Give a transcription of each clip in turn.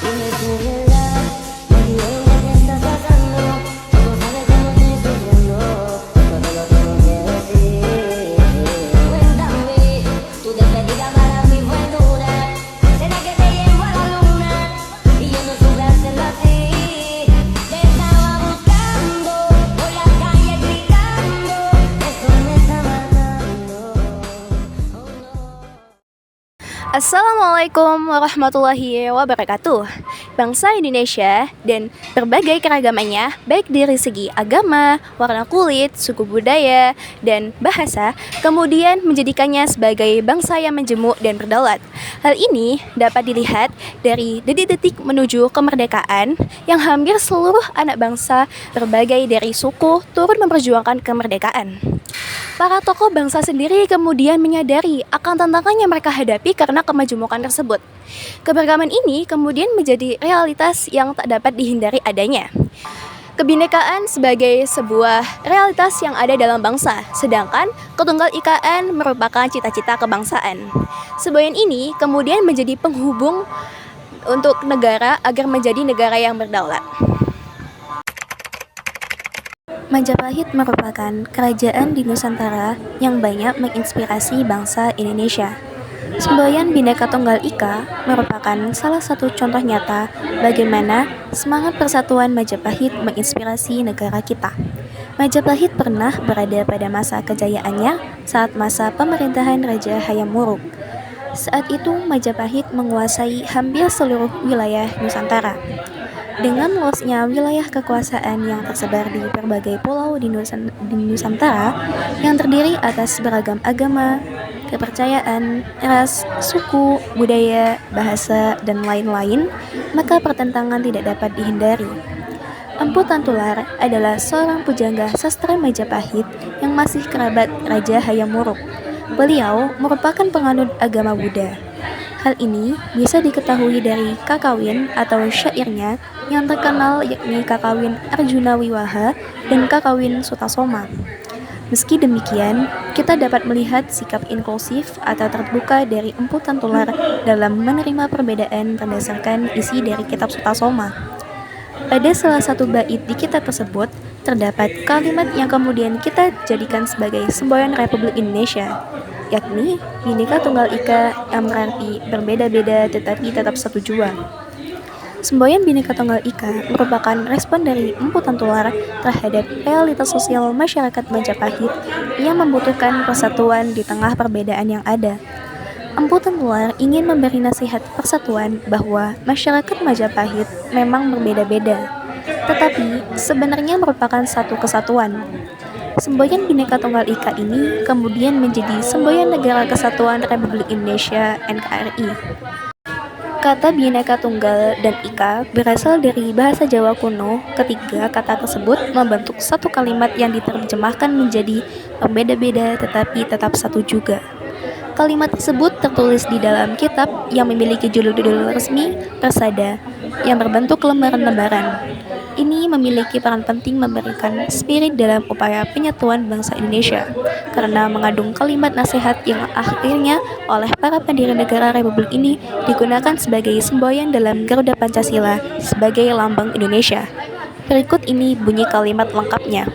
Dime tú, ¿verdad? Me diré lo que está pasando. Tú sabes cómo estoy sufriendo. Todo lo tengo que decir. Cuéntame, tu despedida para mí fue dura. ¿Será que te llevo a la luna? Y yo no supe hacerlo así. Te estaba buscando por la calle gritando. Eso me está matando. Oh no. Assalamualaikum warahmatullahi wabarakatuh. Bangsa Indonesia dan berbagai keragamannya, baik dari segi agama, warna kulit, suku budaya, dan bahasa, kemudian menjadikannya sebagai bangsa yang menjemuk dan berdaulat. Hal ini dapat dilihat dari detik-detik menuju kemerdekaan yang hampir seluruh anak bangsa berbagai dari suku turut memperjuangkan kemerdekaan. Para tokoh bangsa sendiri kemudian menyadari akan tantangan yang mereka hadapi karena kemajemukan tersebut. Keberagaman ini kemudian menjadi realitas yang tak dapat dihindari adanya. Kebinekaan sebagai sebuah realitas yang ada dalam bangsa, sedangkan ketunggal ikaan merupakan cita-cita kebangsaan. Semboyan ini kemudian menjadi penghubung untuk negara agar menjadi negara yang berdaulat. Majapahit merupakan kerajaan di Nusantara yang banyak menginspirasi bangsa Indonesia. Semboyan Bhinneka Tunggal Ika merupakan salah satu contoh nyata bagaimana semangat persatuan Majapahit menginspirasi negara kita. Majapahit pernah berada pada masa kejayaannya saat masa pemerintahan Raja Hayam Wuruk. Saat itu Majapahit menguasai hampir seluruh wilayah Nusantara. Dengan luasnya wilayah kekuasaan yang tersebar di berbagai pulau di Nusantara yang terdiri atas beragam agama, kepercayaan, ras, suku, budaya, bahasa, dan lain-lain, maka pertentangan tidak dapat dihindari. Empu Tantular adalah seorang pujangga sastra Majapahit yang masih kerabat Raja Hayam Wuruk. Beliau merupakan penganut agama Buddha. Hal ini bisa diketahui dari Kakawin atau syairnya yang terkenal yakni Kakawin Arjuna Wiwaha dan Kakawin Sutasoma. Meski demikian, kita dapat melihat sikap inklusif atau terbuka dari Empu Tantular dalam menerima perbedaan berdasarkan isi dari kitab Sutasoma. Pada salah satu bait di kitab tersebut, terdapat kalimat yang kemudian kita jadikan sebagai semboyan Republik Indonesia, yakni Bhinneka Tunggal Ika yang berarti berbeda-beda tetapi tetap satu jua. Semboyan Bhinneka Tunggal Ika merupakan respon dari Empu Tantular terhadap realitas sosial masyarakat Majapahit yang membutuhkan persatuan di tengah perbedaan yang ada. Empu Tantular ingin memberi nasihat persatuan bahwa masyarakat Majapahit memang berbeda-beda, tetapi sebenarnya merupakan satu kesatuan. Semboyan Bhinneka Tunggal Ika ini kemudian menjadi semboyan Negara Kesatuan Republik Indonesia (NKRI). Kata Bhinneka Tunggal dan Ika berasal dari bahasa Jawa kuno. Ketiga kata tersebut membentuk satu kalimat yang diterjemahkan menjadi berbeda-beda tetapi tetap satu juga. Kalimat tersebut tertulis di dalam kitab yang memiliki judul-judul resmi Persada yang berbentuk lembaran-lembaran. Ini memiliki peran penting memberikan spirit dalam upaya penyatuan bangsa Indonesia karena mengandung kalimat nasihat yang akhirnya oleh para pendiri negara Republik ini digunakan sebagai semboyan dalam Garuda Pancasila sebagai lambang Indonesia. Berikut ini bunyi kalimat lengkapnya.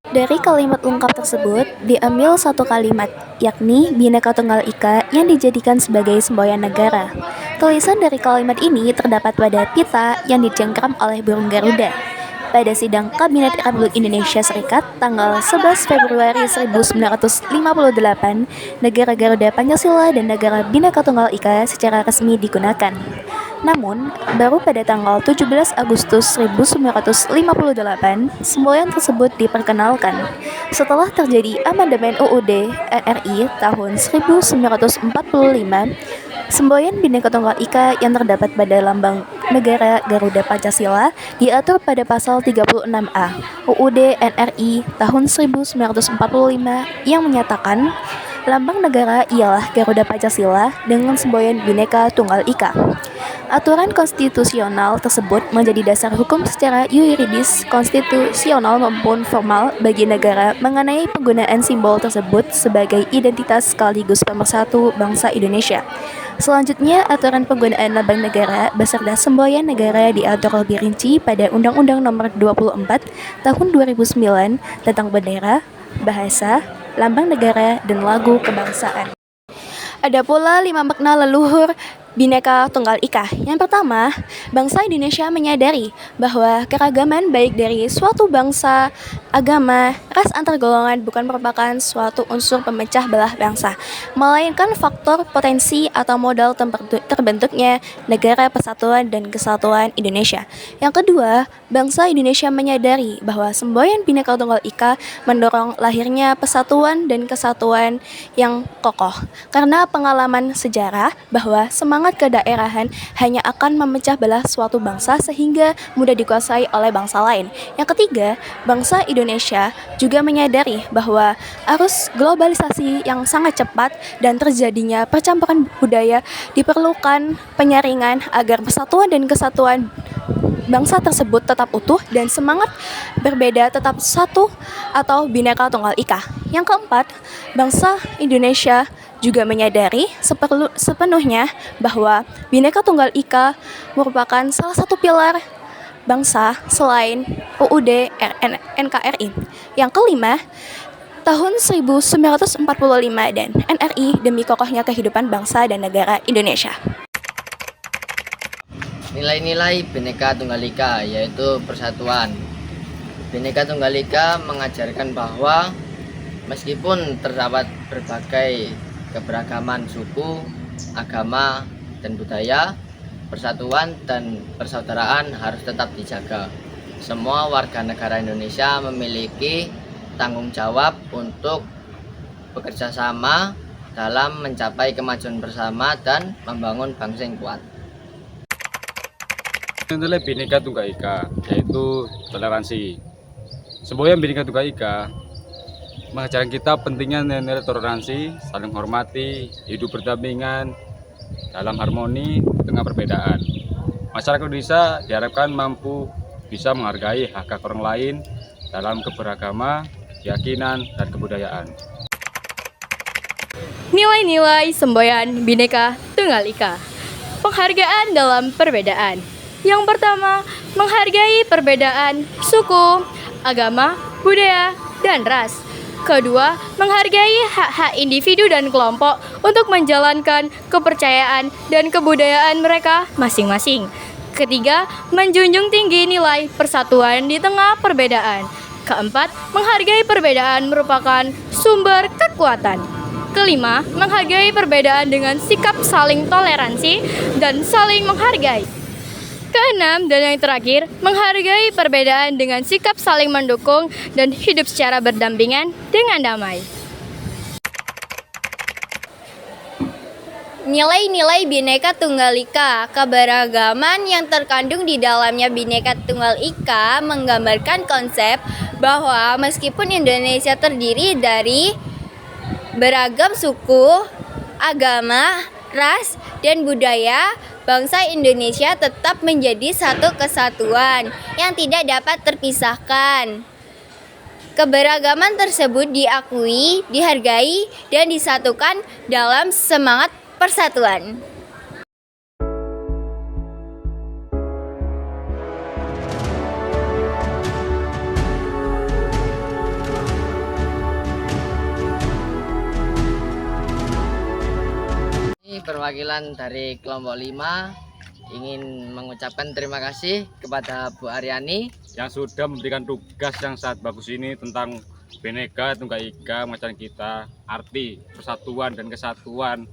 Dari kalimat lengkap tersebut diambil satu kalimat, yakni Bhinneka Tunggal Ika yang dijadikan sebagai semboyan negara. Tulisan dari kalimat ini terdapat pada pita yang dicengkram oleh burung Garuda. Pada sidang Kabinet Republik Indonesia Serikat tanggal 11 Februari 1958, negara Garuda Pancasila dan negara Bhinneka Tunggal Ika secara resmi digunakan. Namun, baru pada tanggal 17 Agustus 1958, semboyan tersebut diperkenalkan. Setelah terjadi amandemen UUD RI tahun 1945, semboyan Bhinneka Tunggal Ika yang terdapat pada lambang negara Garuda Pancasila diatur pada pasal 36A UUD NRI tahun 1945 yang menyatakan lambang negara ialah Garuda Pancasila dengan semboyan Bhinneka Tunggal Ika. Aturan konstitusional tersebut menjadi dasar hukum secara yuridis, konstitusional maupun formal bagi negara mengenai penggunaan simbol tersebut sebagai identitas sekaligus pemersatu bangsa Indonesia. Selanjutnya, aturan penggunaan lambang negara beserta semboyan negara diatur lebih rinci pada Undang-Undang Nomor 24 Tahun 2009 tentang bendera, bahasa, lambang negara, dan lagu kebangsaan. Ada pula 5 makna leluhur Bhinneka Tunggal Ika. Yang pertama, bangsa Indonesia menyadari bahwa keragaman baik dari suatu bangsa, agama, ras antar golongan bukan merupakan suatu unsur pemecah belah bangsa, melainkan faktor potensi atau modal terbentuknya negara persatuan dan kesatuan Indonesia. Yang kedua, bangsa Indonesia menyadari bahwa semboyan Bhinneka Tunggal Ika mendorong lahirnya persatuan dan kesatuan yang kokoh karena pengalaman sejarah bahwa semangat kedaerahan hanya akan memecah belah suatu bangsa sehingga mudah dikuasai oleh bangsa lain. Yang ketiga, bangsa Indonesia juga menyadari bahwa arus globalisasi yang sangat cepat dan terjadinya percampuran budaya diperlukan penyaringan agar persatuan dan kesatuan bangsa tersebut tetap utuh dan semangat berbeda tetap satu atau Bhinneka Tunggal Ika. Yang keempat, bangsa Indonesia juga menyadari sepenuhnya bahwa Bhinneka Tunggal Ika merupakan salah satu pilar bangsa selain UUD NKRI. Yang kelima, tahun 1945 dan NRI demi kokohnya kehidupan bangsa dan negara Indonesia. Nilai-nilai Bhinneka Tunggal Ika yaitu persatuan. Bhinneka Tunggal Ika mengajarkan bahwa meskipun terdapat berbagai keberagaman suku, agama, dan budaya, persatuan dan persaudaraan harus tetap dijaga. Semua warga negara Indonesia memiliki tanggung jawab untuk bekerja sama dalam mencapai kemajuan bersama dan membangun bangsa yang kuat. Nilai Bhinneka Tunggal Ika yaitu toleransi. Semboyan Bhinneka Tunggal Ika mengajarkan kita pentingnya nilai toleransi, saling hormati, hidup berdampingan dalam harmoni di tengah perbedaan. Masyarakat Indonesia diharapkan mampu bisa menghargai hak-hak orang lain dalam keberagaman, keyakinan, dan kebudayaan. Nilai-nilai semboyan Bhinneka Tunggal Ika. Penghargaan dalam perbedaan. Yang pertama, menghargai perbedaan suku, agama, budaya, dan ras. Kedua, menghargai hak-hak individu dan kelompok untuk menjalankan kepercayaan dan kebudayaan mereka masing-masing. Ketiga, menjunjung tinggi nilai persatuan di tengah perbedaan. Keempat, menghargai perbedaan merupakan sumber kekuatan. Kelima, menghargai perbedaan dengan sikap saling toleransi dan saling menghargai. Keenam, dan yang terakhir, menghargai perbedaan dengan sikap saling mendukung dan hidup secara berdampingan dengan damai. Nilai-nilai Bhinneka Tunggal Ika. Keberagaman yang terkandung di dalamnya Bhinneka Tunggal Ika menggambarkan konsep bahwa meskipun Indonesia terdiri dari beragam suku, agama, ras, dan budaya, bangsa Indonesia tetap menjadi satu kesatuan yang tidak dapat terpisahkan. Keberagaman tersebut diakui, dihargai, dan disatukan dalam semangat persatuan. Ini perwakilan dari kelompok 5 ingin mengucapkan terima kasih kepada Bu Aryani yang sudah memberikan tugas yang sangat bagus ini tentang Bhinneka Tunggal Ika, mengajarkan kita arti persatuan dan kesatuan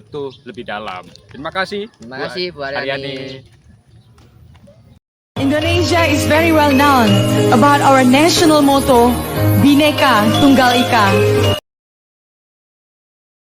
itu lebih dalam. Terima kasih. Terima kasih Bu Aryani. Indonesia is very well known about our national motto, Bhinneka Tunggal Ika.